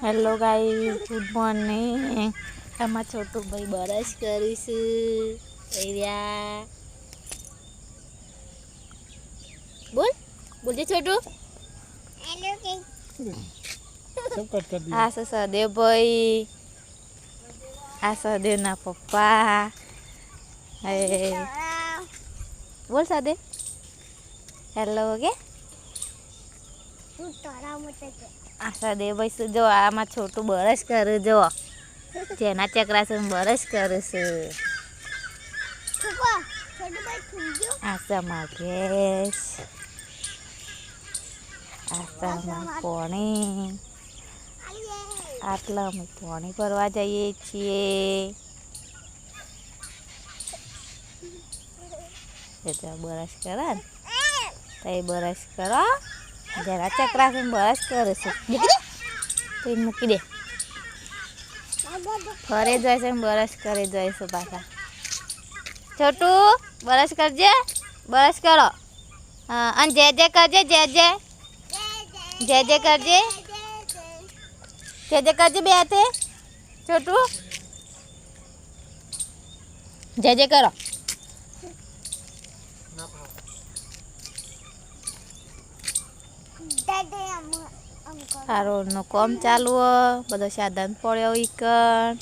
Hello guys, good morning. આમાં છોટું ભાઈ બરસ કરીશું. બોલ બોલજે છોટું. આ છે સદેવ ભાઈ, આ સદેવના પપ્પા. બોલ સદેવ હેલો કે આ સદેવ ભાઈ જો આમાં છોટું બરસ કરે જો જેના ચકરા છે બરસ કરે છે. આસામાં ગેસ, આસામાં પાણી. આટલા અમે પાણી ભરવા જઈએ છીએ. બરસ કરે ને તો એ બરસ કરો જરા ચકરા છે બરસ કરે છે. તો એ મૂકી દે, ફરે જાય છે બરસ કરે જાય છે પાછા. છોટું બરસ કરજે, બરસ કરો. હા, અને જે જે કરજે, જે જે કરજે, જે કરજે બે હાથે. છોટું જે કરો. આ રોડનું કામ ચાલુ, બધો સાધન પડ્યો ઈકન.